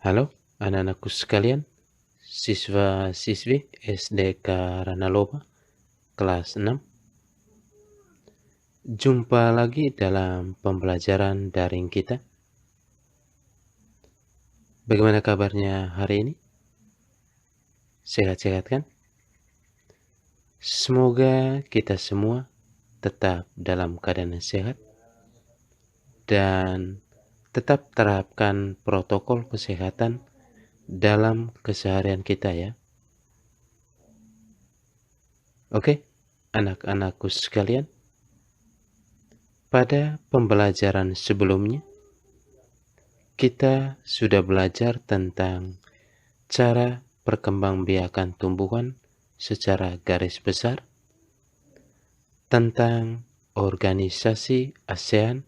Halo anak-anakku sekalian, siswa-siswi SD Karanaloba kelas 6. Jumpa lagi dalam pembelajaran daring kita. Bagaimana kabarnya hari ini? Sehat-sehat kan? Semoga kita semua tetap dalam keadaan sehat dan tetap terapkan protokol kesehatan dalam keseharian kita ya. Oke, anak-anakku sekalian, pada pembelajaran sebelumnya kita sudah belajar tentang cara perkembangbiakan tumbuhan secara garis besar, tentang organisasi ASEAN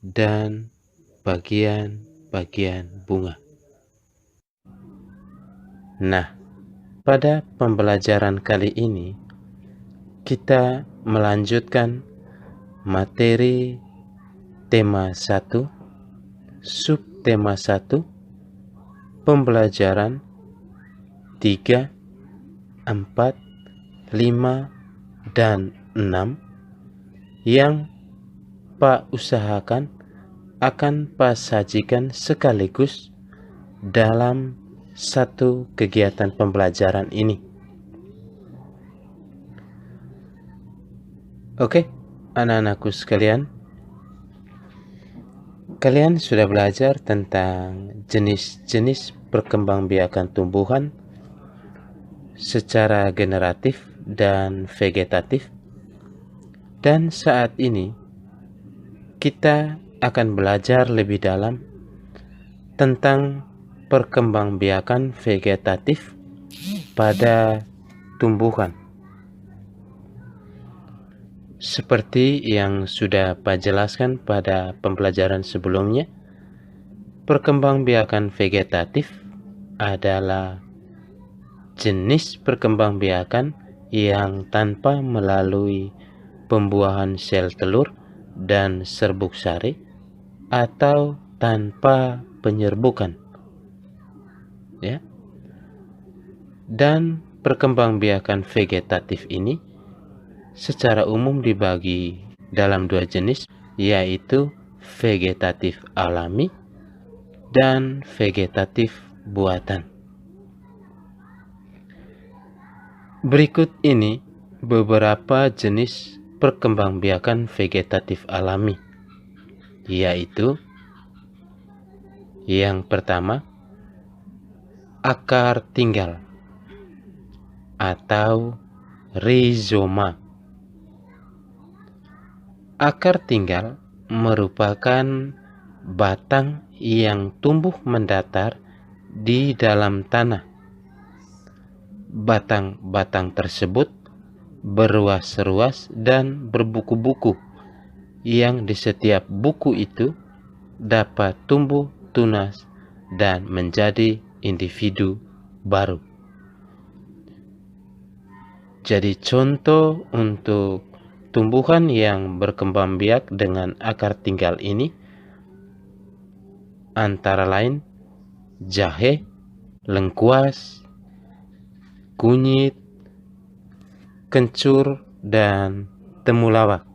dan bagian-bagian bunga. Nah, pada pembelajaran kali ini kita melanjutkan materi tema 1, subtema 1, pembelajaran 3, 4, 5, dan 6 yang Pak usahakan akan Pak sajikan sekaligus dalam satu kegiatan pembelajaran ini. Oke, anak-anakku sekalian, kalian sudah belajar tentang jenis-jenis perkembangbiakan tumbuhan secara generatif dan vegetatif. Dan saat ini kita akan belajar lebih dalam tentang perkembangbiakan vegetatif pada tumbuhan. Seperti yang sudah Pak jelaskan pada pembelajaran sebelumnya, perkembangbiakan vegetatif adalah jenis perkembangbiakan yang tanpa melalui pembuahan sel telur dan serbuk sari atau tanpa penyerbukan, ya. Dan perkembangbiakan vegetatif ini secara umum dibagi dalam dua jenis, yaitu vegetatif alami dan vegetatif buatan. Berikut ini beberapa jenis perkembangbiakan vegetatif alami, yaitu yang pertama, akar tinggal atau rizoma. Akar tinggal merupakan batang yang tumbuh mendatar di dalam tanah. Batang-batang tersebut berruas-ruas dan berbuku-buku, yang di setiap buku itu dapat tumbuh tunas dan menjadi individu baru. Jadi contoh untuk tumbuhan yang berkembang biak dengan akar tinggal ini antara lain jahe, lengkuas, kunyit, kencur, dan temulawak.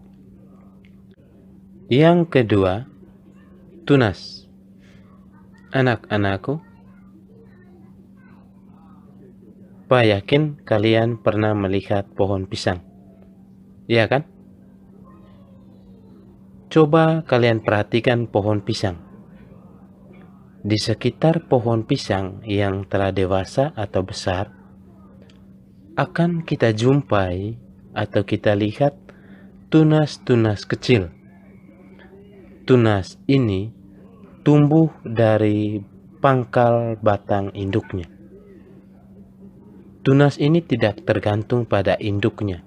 Yang kedua, tunas. Anak-anakku, Pak yakin kalian pernah melihat pohon pisang, ya kan? Coba kalian perhatikan pohon pisang. Di sekitar pohon pisang yang telah dewasa atau besar, akan kita jumpai atau kita lihat tunas-tunas kecil. Tunas ini tumbuh dari pangkal batang induknya. Tunas ini tidak tergantung pada induknya.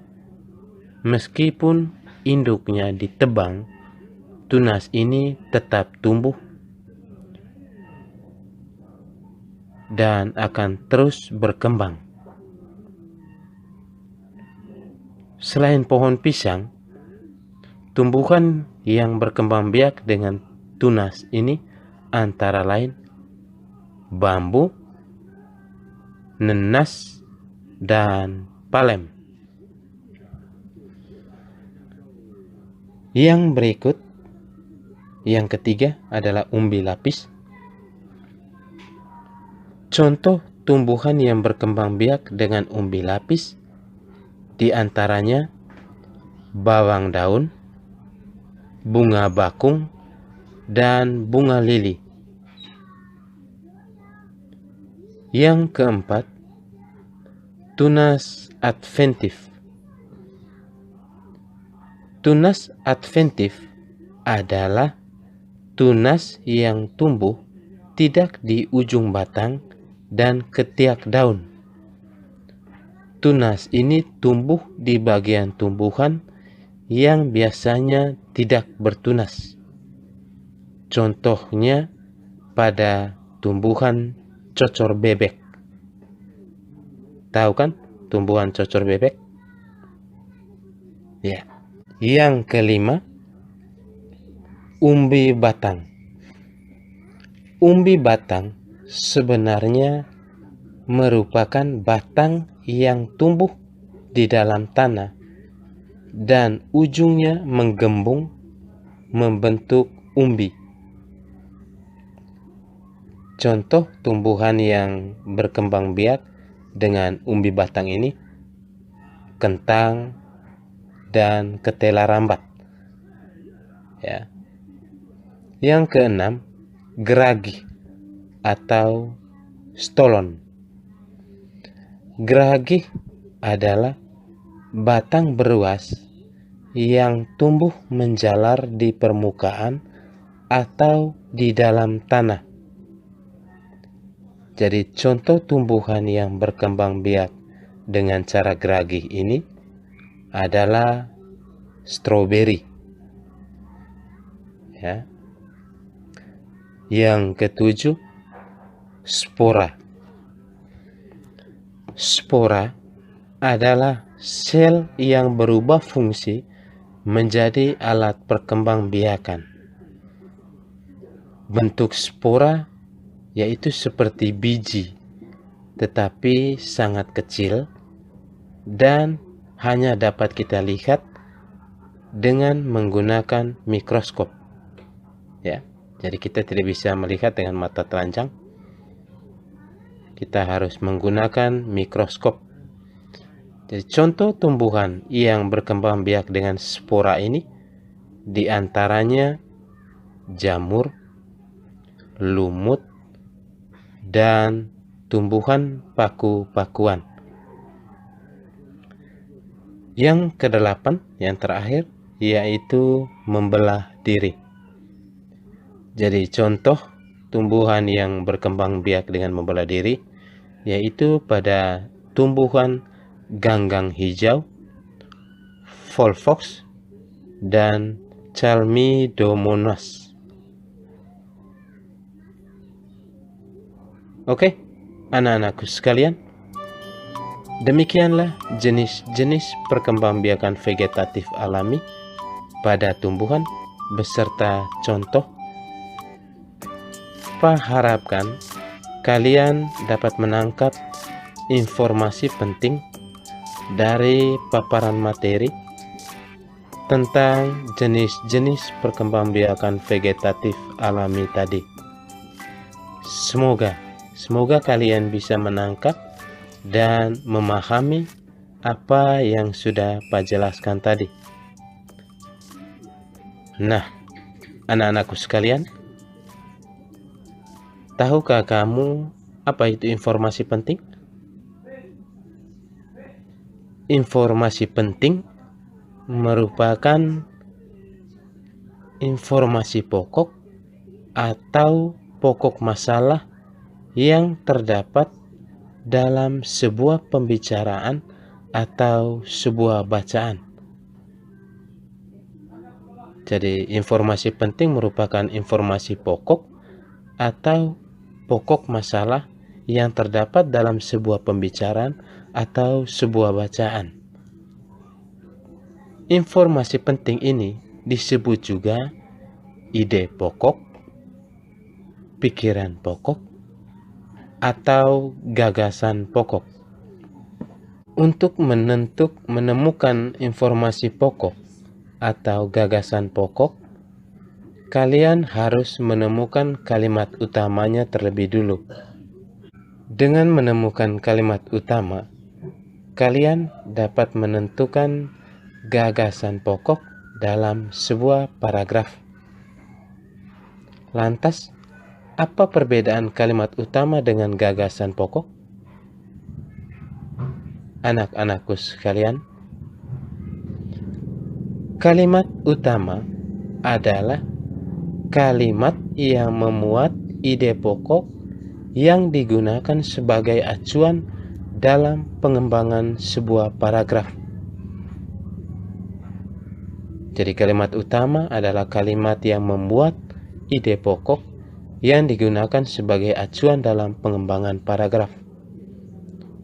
Meskipun induknya ditebang, tunas ini tetap tumbuh dan akan terus berkembang. Selain pohon pisang, tumbuhan yang berkembang biak dengan tunas ini antara lain bambu, nenas, dan palem. Yang berikut, yang ketiga adalah umbi lapis. Contoh tumbuhan yang berkembang biak dengan umbi lapis di antaranya bawang daun, bunga bakung, dan bunga lili. Yang keempat, tunas adventif. Tunas adventif adalah tunas yang tumbuh tidak di ujung batang dan ketiak daun. Tunas ini tumbuh di bagian tumbuhan yang biasanya tidak bertunas. Contohnya pada tumbuhan cocor bebek. Tahu kan tumbuhan cocor bebek? Ya. Yang kelima, umbi batang. Umbi batang sebenarnya merupakan batang yang tumbuh di dalam tanah dan ujungnya menggembung membentuk umbi. Contoh tumbuhan yang berkembang biak dengan umbi batang ini kentang dan ketela rambat. Ya. Yang keenam, geragi atau stolon. Geragi adalah batang beruas yang tumbuh menjalar di permukaan atau di dalam tanah. Jadi contoh tumbuhan yang berkembang biak dengan cara geragi ini adalah stroberi. Ya. Yang ketujuh, spora. Spora adalah sel yang berubah fungsi menjadi alat perkembangbiakan. Bentuk spora yaitu seperti biji, tetapi sangat kecil dan hanya dapat kita lihat dengan menggunakan mikroskop. Ya, jadi kita tidak bisa melihat dengan mata telanjang. Kita harus menggunakan mikroskop. Jadi contoh tumbuhan yang berkembang biak dengan spora ini diantaranya jamur, lumut, dan tumbuhan paku-pakuan. Yang kedelapan, yang terakhir, yaitu membelah diri. Jadi contoh tumbuhan yang berkembang biak dengan membelah diri yaitu pada tumbuhan ganggang hijau, volvox, dan chalmidomonas. Oke, anak-anakku sekalian, demikianlah jenis-jenis perkembangbiakan vegetatif alami pada tumbuhan beserta contoh. Harapkan kalian dapat menangkap informasi penting dari paparan materi tentang jenis-jenis perkembangbiakan vegetatif alami tadi. Semoga kalian bisa menangkap dan memahami apa yang sudah Pak jelaskan tadi. Nah, anak-anakku sekalian, tahukah kamu apa itu informasi penting? Informasi penting merupakan informasi pokok atau pokok masalah yang terdapat dalam sebuah pembicaraan atau sebuah bacaan. Jadi informasi penting merupakan informasi pokok atau pokok masalah yang terdapat dalam sebuah pembicaraan atau sebuah bacaan. Informasi penting ini disebut juga ide pokok, pikiran pokok, atau gagasan pokok. Untuk menemukan informasi pokok atau gagasan pokok, kalian harus menemukan kalimat utamanya terlebih dulu. Dengan menemukan kalimat utama, kalian dapat menentukan gagasan pokok dalam sebuah paragraf. Lantas, apa perbedaan kalimat utama dengan gagasan pokok? Anak-anakku sekalian, kalimat utama adalah kalimat yang memuat ide pokok yang digunakan sebagai acuan dalam pengembangan sebuah paragraf. Jadi kalimat utama adalah kalimat yang membuat ide pokok yang digunakan sebagai acuan dalam pengembangan paragraf.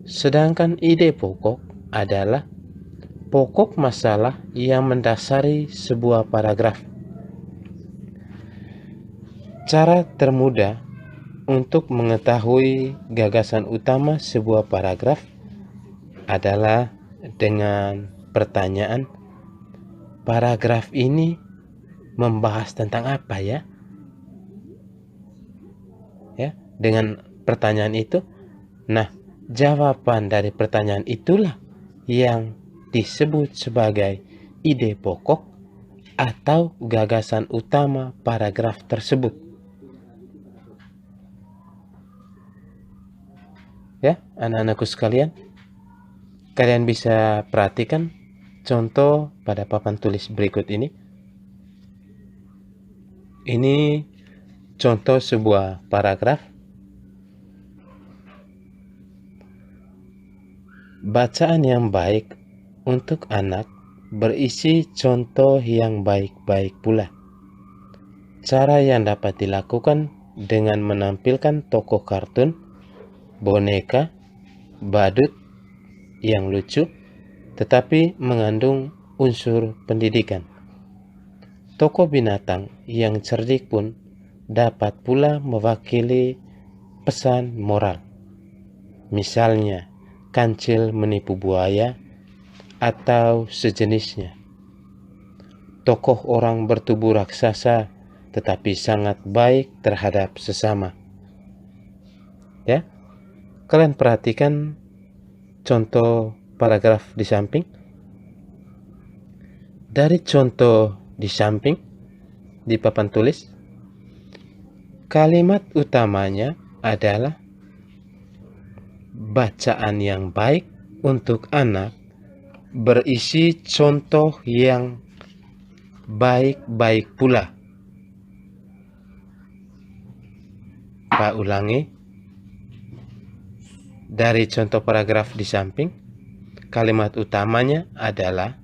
Sedangkan ide pokok adalah pokok masalah yang mendasari sebuah paragraf. Cara termudah untuk mengetahui gagasan utama sebuah paragraf adalah dengan pertanyaan, paragraf ini membahas tentang apa ya? Dengan pertanyaan itu, jawaban dari pertanyaan itulah yang disebut sebagai ide pokok atau gagasan utama paragraf tersebut. Ya, anak-anakku sekalian, kalian bisa perhatikan contoh pada papan tulis berikut ini. Ini contoh sebuah paragraf. Bacaan yang baik untuk anak berisi contoh yang baik-baik pula. Cara yang dapat dilakukan dengan menampilkan tokoh kartun, boneka, badut yang lucu, tetapi mengandung unsur pendidikan. Tokoh binatang yang cerdik pun dapat pula mewakili pesan moral. Misalnya, kancil menipu buaya atau sejenisnya. Tokoh orang bertubuh raksasa tetapi sangat baik terhadap sesama. Ya, kalian perhatikan contoh paragraf di samping. Dari contoh di samping di papan tulis, kalimat utamanya adalah bacaan yang baik untuk anak berisi contoh yang baik-baik pula. Pak ulangi. Dari contoh paragraf di samping, kalimat utamanya adalah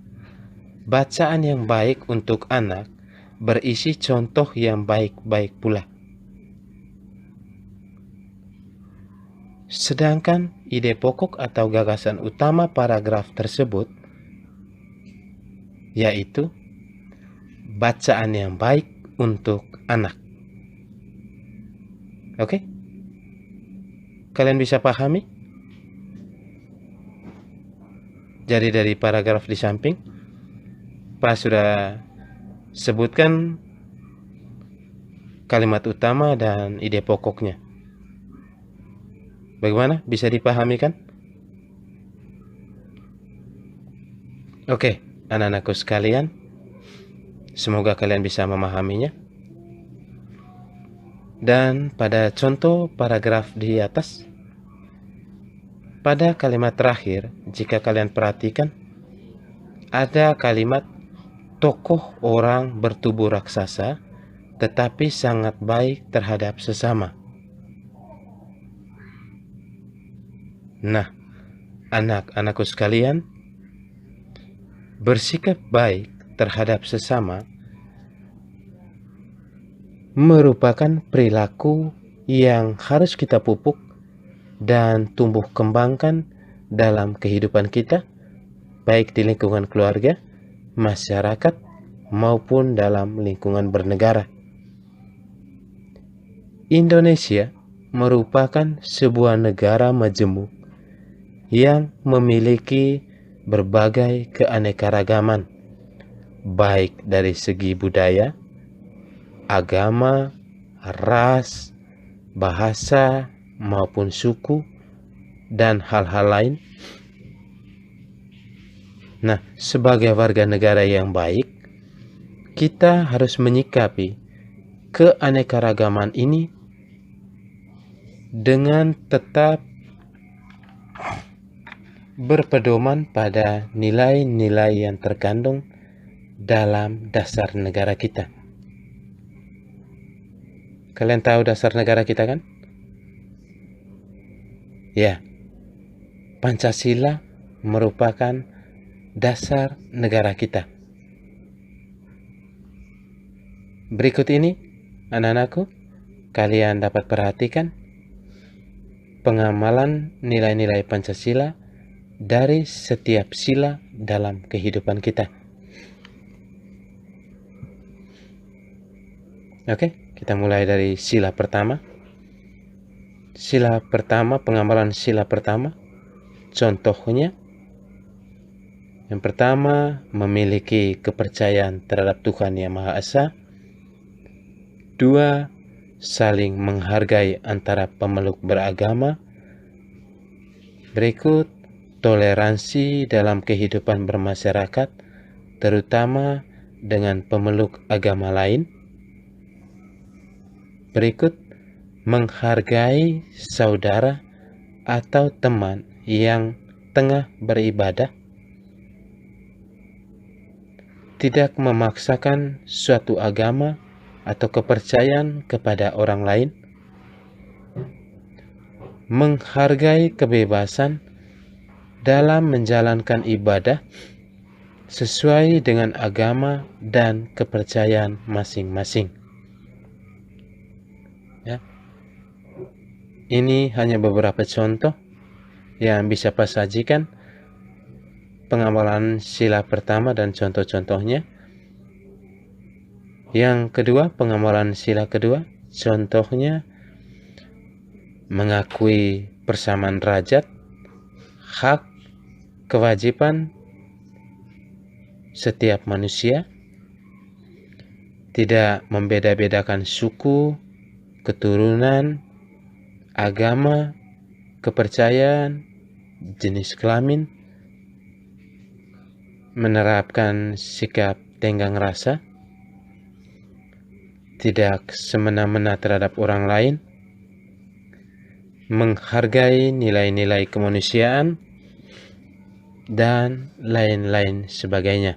bacaan yang baik untuk anak berisi contoh yang baik-baik pula. Sedangkan ide pokok atau gagasan utama paragraf tersebut yaitu bacaan yang baik untuk anak. Oke? Kalian bisa pahami? Jadi dari paragraf di samping, Pak sudah sebutkan kalimat utama dan ide pokoknya. Bagaimana? Bisa dipahami kan? Oke, anak-anakku sekalian, semoga kalian bisa memahaminya. Dan pada contoh paragraf di atas, pada kalimat terakhir, jika kalian perhatikan, ada kalimat tokoh orang bertubuh raksasa tetapi sangat baik terhadap sesama. Nah, anak-anakku sekalian, bersikap baik terhadap sesama merupakan perilaku yang harus kita pupuk dan tumbuh kembangkan dalam kehidupan kita, baik di lingkungan keluarga, masyarakat, maupun dalam lingkungan bernegara. Indonesia merupakan sebuah negara majemuk yang memiliki berbagai keanekaragaman, baik dari segi budaya, agama, ras, bahasa, maupun suku, dan hal-hal lain. Nah, sebagai warga negara yang baik, kita harus menyikapi keanekaragaman ini dengan tetap berpedoman pada nilai-nilai yang terkandung dalam dasar negara kita. Kalian tahu dasar negara kita kan? Ya, Pancasila merupakan dasar negara kita. Berikut ini, anak-anakku, kalian dapat perhatikan pengamalan nilai-nilai Pancasila dari setiap sila dalam kehidupan kita. Oke, kita mulai dari sila pertama. Sila pertama, pengamalan sila pertama. Contohnya, yang pertama, memiliki kepercayaan terhadap Tuhan Yang Maha Esa. 2, saling menghargai antara pemeluk beragama. Berikut, toleransi dalam kehidupan bermasyarakat, terutama dengan pemeluk agama lain. Berikut, menghargai saudara atau teman yang tengah beribadah. Tidak memaksakan suatu agama atau kepercayaan kepada orang lain, menghargai kebebasan dalam menjalankan ibadah sesuai dengan agama dan kepercayaan masing-masing. Ya. Ini hanya beberapa contoh yang bisa Pak sajikan pengamalan sila pertama dan contoh-contohnya. Yang kedua, pengamalan sila kedua, contohnya mengakui persamaan derajat, hak, kewajiban setiap manusia, tidak membeda-bedakan suku, keturunan, agama, kepercayaan, jenis kelamin, menerapkan sikap tenggang rasa, tidak semena-mena terhadap orang lain, menghargai nilai-nilai kemanusiaan, dan lain-lain sebagainya.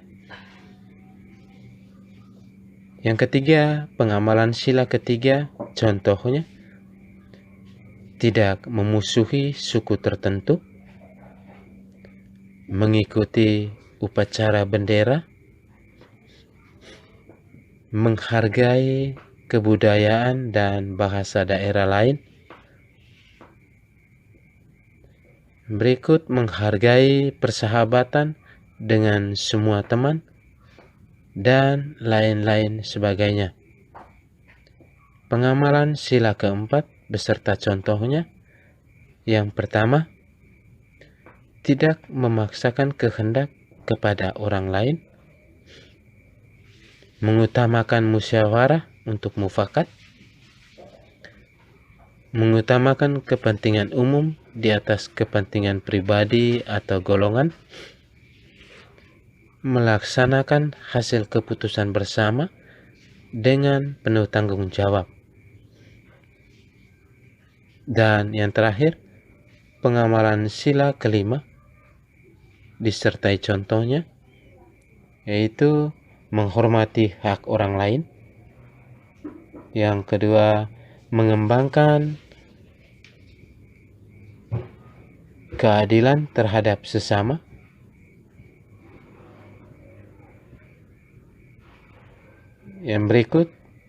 Yang ketiga, pengamalan sila ketiga, contohnya tidak memusuhi suku tertentu, mengikuti upacara bendera, menghargai kebudayaan dan bahasa daerah lain. Berikut, menghargai persahabatan dengan semua teman, dan lain-lain sebagainya. Pengamalan sila keempat beserta contohnya. Yang pertama, tidak memaksakan kehendak kepada orang lain, mengutamakan musyawarah untuk mufakat, mengutamakan kepentingan umum di atas kepentingan pribadi atau golongan, melaksanakan hasil keputusan bersama dengan penuh tanggung jawab. Dan yang terakhir, pengamalan sila kelima disertai contohnya, yaitu menghormati hak orang lain. Yang kedua, mengembangkan keadilan terhadap sesama. Yang berikut,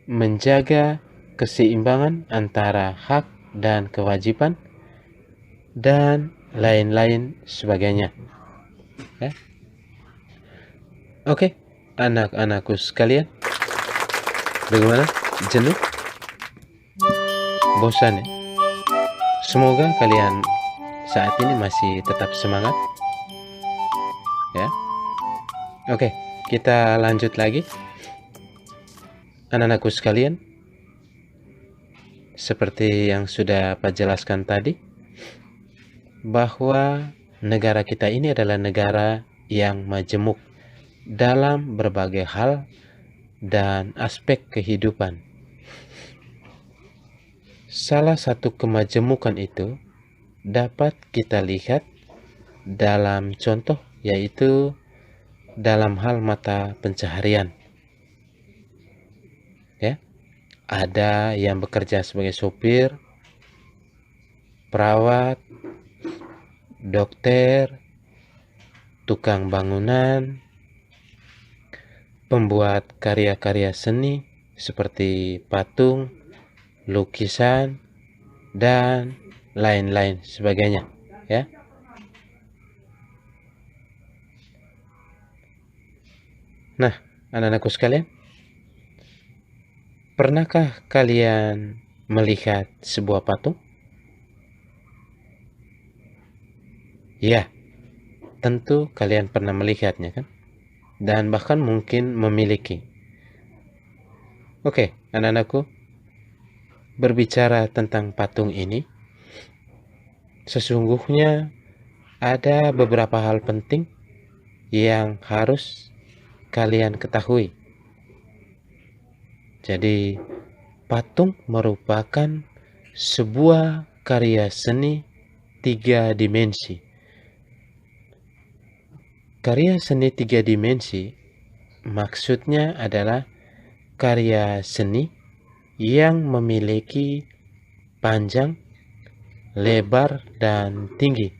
menjaga keseimbangan antara hak dan kewajiban, dan lain-lain sebagainya. Ya. Oke, anak-anakku sekalian, bagaimana? Jenuh? Bosan ya? Semoga kalian saat ini masih tetap semangat ya. Oke, kita lanjut lagi. Anak-anakku sekalian, seperti yang sudah Pak jelaskan tadi, bahwa negara kita ini adalah negara yang majemuk dalam berbagai hal dan aspek kehidupan. Salah satu kemajemukan itu dapat kita lihat dalam contoh, yaitu dalam hal mata pencaharian. Ya, ada yang bekerja sebagai sopir, perawat, dokter, tukang bangunan, pembuat karya-karya seni seperti patung, lukisan, dan lain-lain sebagainya, ya. Nah, anak-anakku sekalian, pernahkah kalian melihat sebuah patung? Ya, tentu kalian pernah melihatnya kan? Dan bahkan mungkin memiliki. Oke, anak-anakku, berbicara tentang patung ini, sesungguhnya ada beberapa hal penting yang harus kalian ketahui. Jadi, patung merupakan sebuah karya seni 3 dimensi. Karya seni 3 dimensi maksudnya adalah karya seni yang memiliki panjang, lebar, dan tinggi.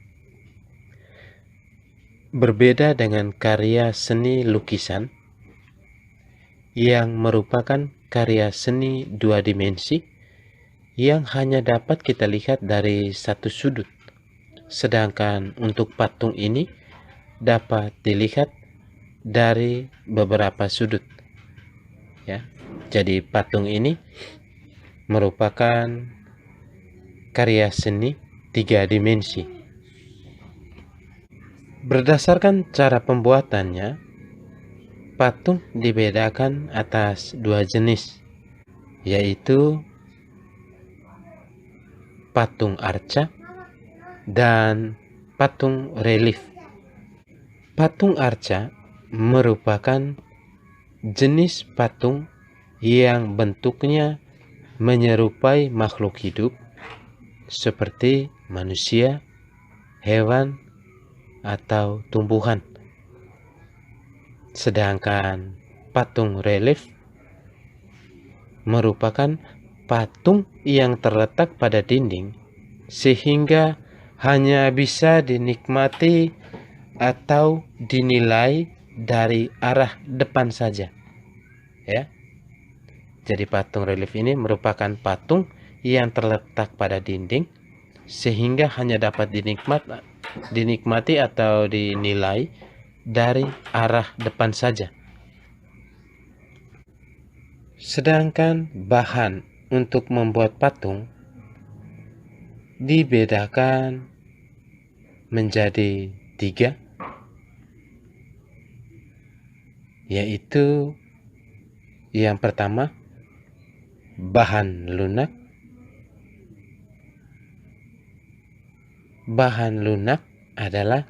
Berbeda dengan karya seni lukisan yang merupakan karya seni 2 dimensi yang hanya dapat kita lihat dari satu sudut. Sedangkan untuk patung ini dapat dilihat dari beberapa sudut. Ya. Jadi patung ini merupakan karya seni 3 dimensi. Berdasarkan cara pembuatannya, patung dibedakan atas 2 jenis, yaitu patung arca dan patung relief. Patung arca merupakan jenis patung yang bentuknya menyerupai makhluk hidup seperti manusia, hewan, atau tumbuhan. Sedangkan patung relief merupakan patung yang terletak pada dinding sehingga hanya bisa dinikmati atau dinilai dari arah depan saja. Ya. Jadi patung relief ini merupakan patung yang terletak pada dinding sehingga hanya dapat dinikmati atau dinilai dari arah depan saja. Sedangkan bahan untuk membuat patung dibedakan menjadi 3, yaitu yang pertama bahan lunak. Bahan lunak adalah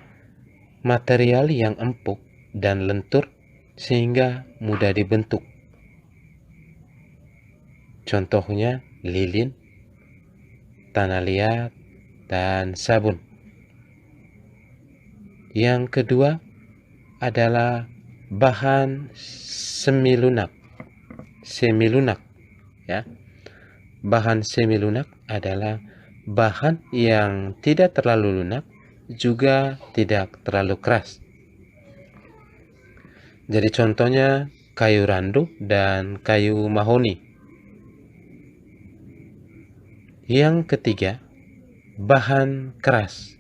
material yang empuk dan lentur sehingga mudah dibentuk. Contohnya lilin, tanah liat, dan sabun. Yang kedua adalah bahan semilunak. Ya. Bahan semilunak adalah bahan yang tidak terlalu lunak, juga tidak terlalu keras. Jadi contohnya kayu randu dan kayu mahoni. Yang ketiga, bahan keras.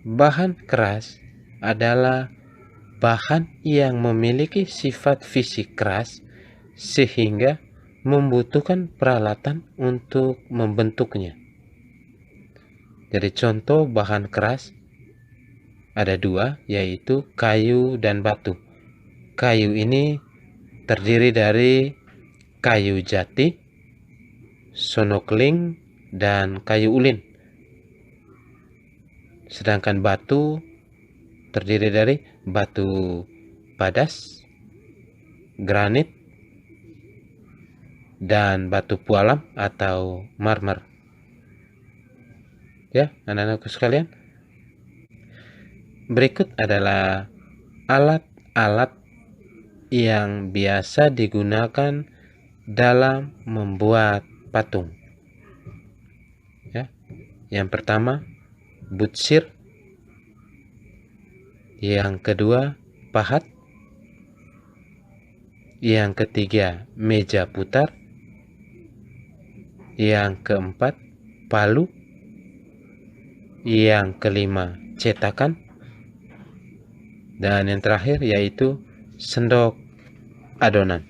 Bahan keras adalah bahan yang memiliki sifat fisik keras sehingga membutuhkan peralatan untuk membentuknya. Jadi contoh bahan keras ada dua, yaitu kayu dan batu. Kayu ini terdiri dari kayu jati, sonokling, dan kayu ulin. Sedangkan batu terdiri dari batu padas, granit, dan batu pualam atau marmer. Ya, anak-anakku sekalian. Berikut adalah alat-alat yang biasa digunakan dalam membuat patung. Ya. Yang pertama, butsir. Yang kedua, pahat. Yang ketiga, meja putar. Yang keempat, palu. Yang kelima, cetakan. Dan yang terakhir yaitu sendok adonan.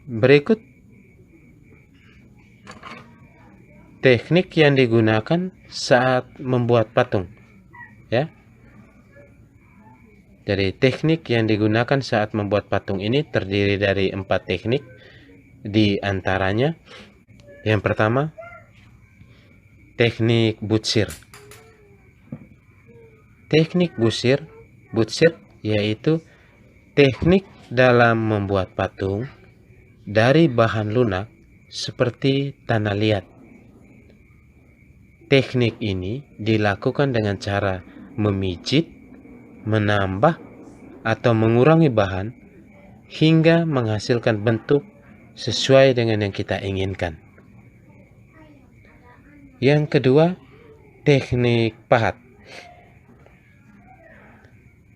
Berikut teknik yang digunakan saat membuat patung. Ya. Jadi teknik yang digunakan saat membuat patung ini terdiri dari 4 teknik. Di antaranya, yang pertama, teknik butsir. Teknik butsir yaitu teknik dalam membuat patung dari bahan lunak seperti tanah liat. Teknik ini dilakukan dengan cara memijit, menambah, atau mengurangi bahan hingga menghasilkan bentuk sesuai dengan yang kita inginkan. Yang kedua, teknik pahat.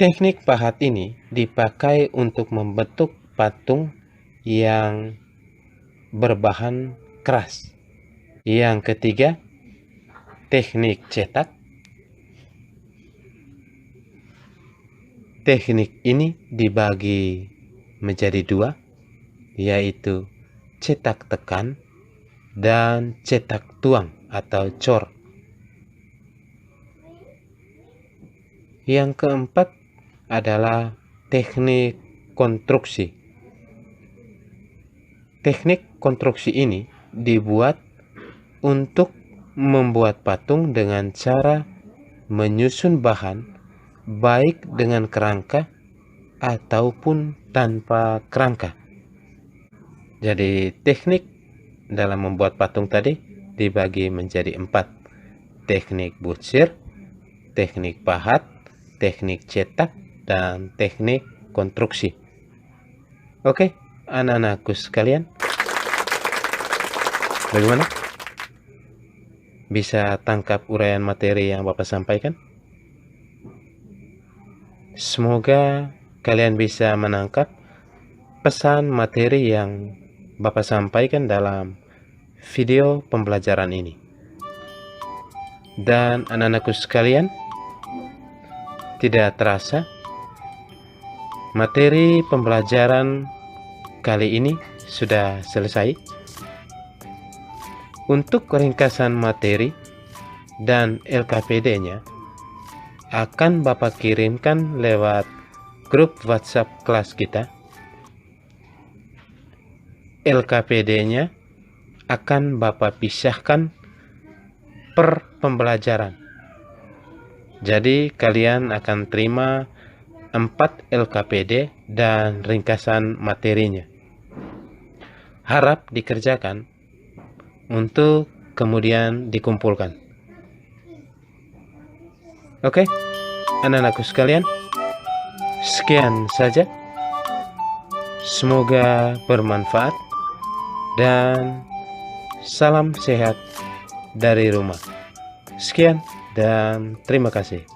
Teknik pahat ini dipakai untuk membentuk patung yang berbahan keras. Yang ketiga, teknik cetak. Teknik ini dibagi menjadi 2, yaitu cetak tekan dan cetak tuang atau cor. Yang keempat adalah teknik konstruksi. Teknik konstruksi ini dibuat untuk membuat patung dengan cara menyusun bahan baik dengan kerangka ataupun tanpa kerangka. Jadi teknik dalam membuat patung tadi dibagi menjadi 4. Teknik butsir, teknik pahat, teknik cetak, dan teknik konstruksi. Oke, anak-anakku sekalian, bagaimana? Bisa tangkap uraian materi yang Bapak sampaikan? Semoga kalian bisa menangkap pesan materi yang Bapak sampaikan dalam video pembelajaran ini. Dan anak-anakku sekalian, tidak terasa materi pembelajaran kali ini sudah selesai. Untuk ringkasan materi dan LKPD-nya akan Bapak kirimkan lewat grup WhatsApp kelas kita. LKPD-nya akan Bapak pisahkan per pembelajaran. Jadi kalian akan terima 4 LKPD dan ringkasan materinya. Harap dikerjakan untuk kemudian dikumpulkan. Oke, anak-anakku sekalian, sekian saja. Semoga bermanfaat dan salam sehat dari rumah. Sekian dan terima kasih.